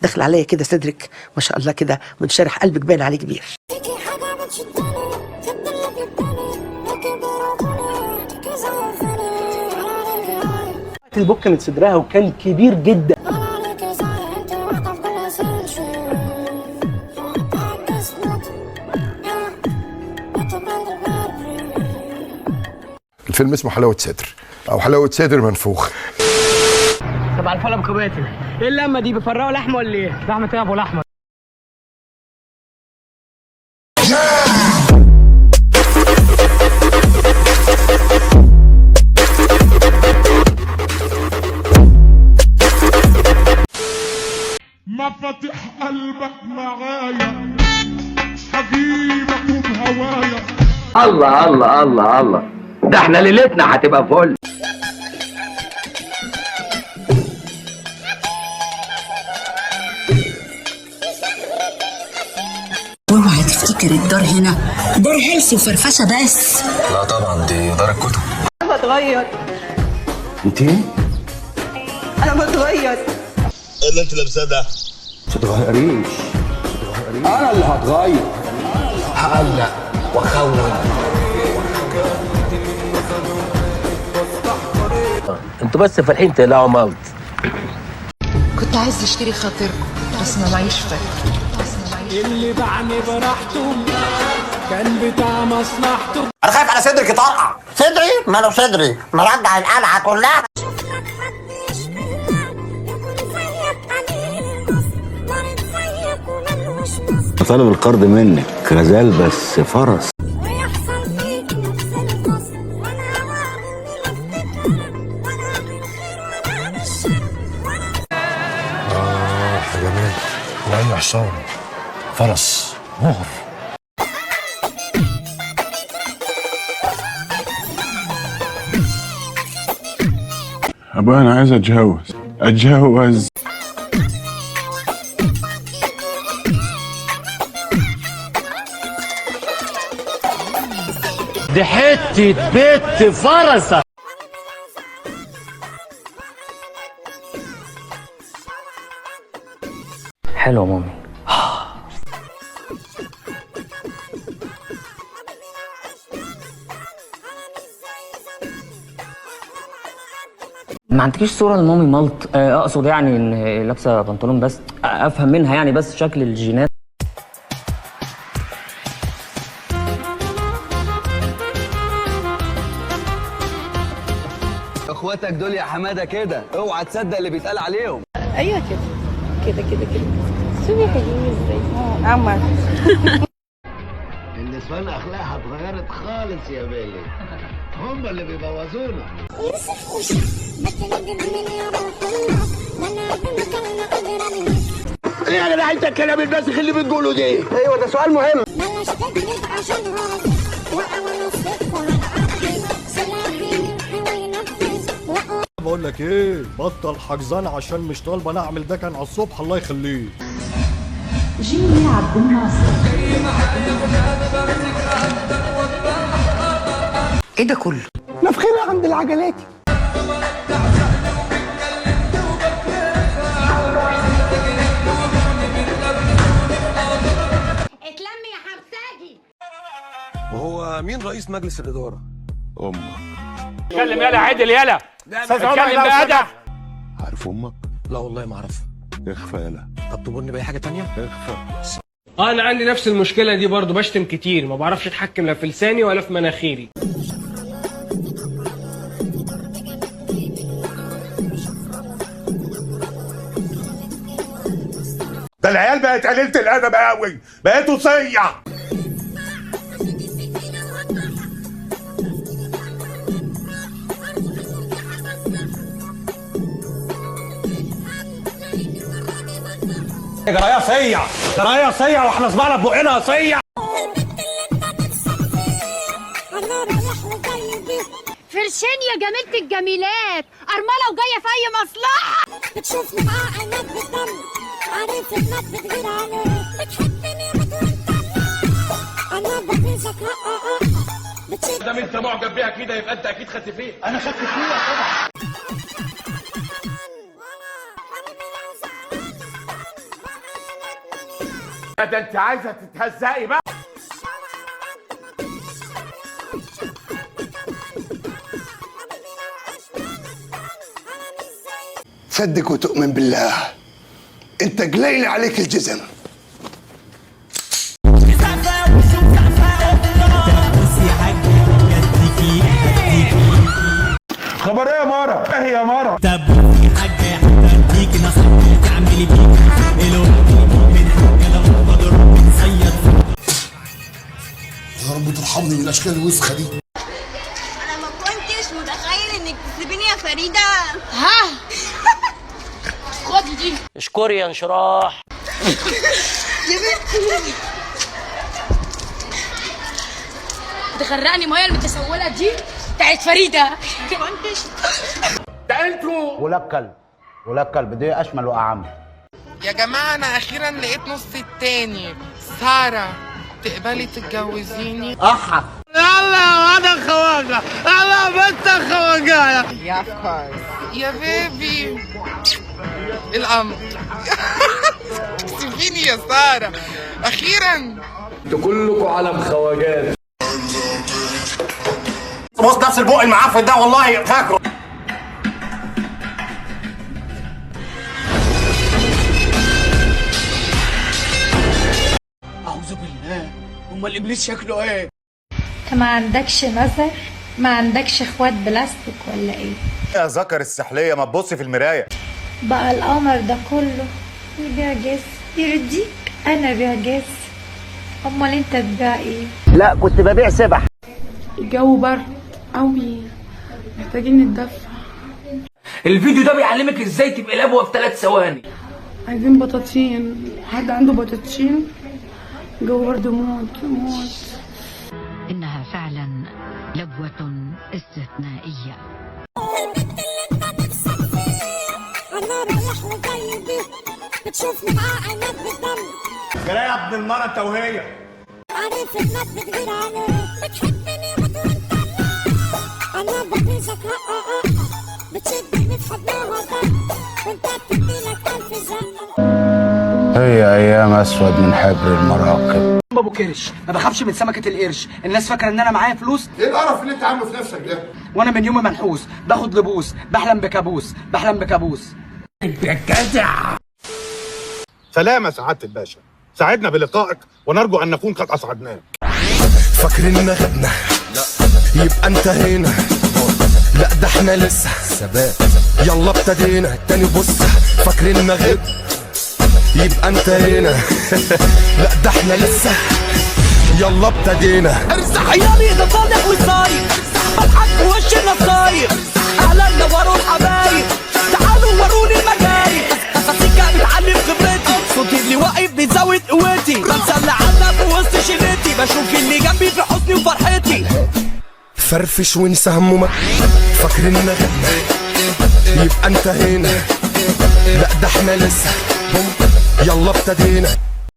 دخل عليا كده صدرك ما شاء الله كده منشرح، قلبك باين عليه كبير. البك من صدرها وكان كبير جدا. الفيلم اسمه حلاوة صدر او حلاوة صدر منفوخ. طب على الفلم كباتن ايه اللمه دي؟ بيفرقوا لحمه ولا ايه؟ لحمه ايه يا ابو لحمه؟ مفاتيح قلبك معايا هجيبك بهوايا. الله الله الله الله، ده احنا ليلتنا هتبقى فل. اوعى تفتكر الدار هنا دار هلس وفرفشه بس. لا طبعا دي دار الكتب. انا بتغير. انت ايه؟ انا بتغير. ايه اللي انت لابساه ده؟ مش هتغيريش. انا اللي هتغير. هقلق واخون. انتوا بس فالحين تقلعوا موت. كنت عايز اشتري خاطركم بس ما معيش فكر. اللي بعني براحته كان بتاع مصلحته. انا خايف على صدرك يطرقع. صدري؟ ماله صدري؟ مرجع القلعه كلها. طالب القرض منك غزال بس فرس. يا جمال وأي حصان فرس مهر. ابويا انا عايز اتجوز. دي حتة بيت فرسة. حلو يا مامي. ما عندكيش صورة لمامي ملط؟ اقصد يعني ان لابسة بنطلون بس افهم منها يعني بس شكل الجينات. اخواتك دول يا حماده كده اوعى تصدق اللي بيتقال عليهم. ايوه كده شوفي حلوين ازاي. عمر النسوان اخلاقها اتغيرت خالص يا بيلي، هم اللي بيبوظونا. ايه يا جدع انت الكلام الباسخ اللي بتقوله ده؟ ايوه ده سؤال مهم. بقول لك ايه، بطل حجزان عشان مش طالبه نعمل ده كان على الصبح الله يخليه. جيني عبد الناصر. ايه ده كله؟ نفخنا عند العجلات. اتلم يا حمساجي. وهو مين رئيس مجلس الاداره؟ امك. اتكلم يالا عدل يالا. اتكلم بأدب. عارف امك؟ لا والله ما اعرفها. اخفى يالا. طب تقولني باي حاجه تانية؟ اخفى. انا عندي نفس المشكله دي برضو، بشتم كتير ما بعرفش اتحكم لا في لساني ولا في مناخيري. ده العيال بقت قليلة الادب قوي، بقيتوا صيع. جرايه صيع واحنا صبعنا ببقنا صيع. فرشين يا جميلة الجميلات، أرملة وجاية في أي مصلحة. بتشوفني بعقلك بالدم، عارف إنك بتغير عليك، بتحبني بتقول أنا بغيظك. بتشد دام انت معجب بيها كده يبقى انت اكيد خدت فيها. انا خدت فيها طبعا. ده انت عايزه تتهزقي بقى. صدق وتؤمن بالله انت قليل عليك الجزم. خبر ايه يا مارا؟ ايه يا مارا؟ طب في حاجه هتديك نصيحه تعملي بيك الو من حاجه لو بضرب بتصيد. يا رب ترحمني من الاشكال الوسخه دي. انا ما كنتش متخيل انك تسيبيني يا فريده. ها خدي دي. اشكري يا انشراح. يا بنتي تغرقني ميه المتسوله دي بتاعت فريده. كنتش ده انتوا ولك كلب دي اشمل واعم. يا جماعة أنا أخيرا لقيت نص التاني. سارة تقبلي تتجوزيني؟ يلا يا واد الخواجه، يلا يا بنت الخواجه. يا كويس يا بيبي القمر. سيبيني يا سارة أخيرا. انتوا كلكم علم خواجات. بص نفس البق المعفن ده والله فاكره. اعوذ بالله، امال الابليس شكله ايه؟ انت ما عندكش نظر؟ ما عندكش اخوات بلاستيك ولا ايه؟ يا ذكر السحليه ما تبصي في المرايه. بقى القمر ده كله يبيع جس يرضيك؟ انا بيع جس، امال انت تبيع ايه؟ لا كنت ببيع سبح. الجو برد قوي محتاجين نتدفى. الفيديو ده بيعلمك ازاي تبقى لبوه في 3 ثواني. عايزين بطاطين، حد عنده بطاطين؟ الجو برد موت موت. انها فعلا لبوة استثنائية. انا رايح وجاي بيه بتشوفني مع عينك بالدم. جرى يا ابن المرة انت وهي. عارف انك بتغير عليه بتحبني وانت انا بغيظك بتشدني في حضنها ده وانت بتديلك 1000 زقة. هي ايام اسود من حبر المراقب. ابو كرش ما بخافش من سمكه القرش. الناس فاكره ان انا معايا فلوس. ايه القرف اللي انت عامله في نفسك ده؟ وانا من يومي منحوس، باخد لبوس، بحلم بكابوس، بحلم بكابوس. يا جدع. سلام يا سعادة الباشا، سعدنا بلقائك ونرجو ان نكون قد اسعدناك. فاكرين غبنا؟ لا يبقى انتهينا. لا ده احنا لسه ثبات. يلا ابتدينا تاني بص. فاكرين غبنا يبقى انتهينا. لا ده احنا لسه يلا ابتدينا. ارزح عيالي ده فاضح وصاير، بضحك في وش النصاير. اهلا نوروا الحبايب، تعالوا وروني المجايب. سيكا بتعلم خبرتي، صوتي اللي واقف بيزود قوتي. بتسلى عنا في وسط شلتي، بشوف اللي جنبي في حزني وفرحتي. فرفش وانسى همومك. فاكرين غبنا يبقى انتهينا. لا ده احنا لسه يلا ابتدينا.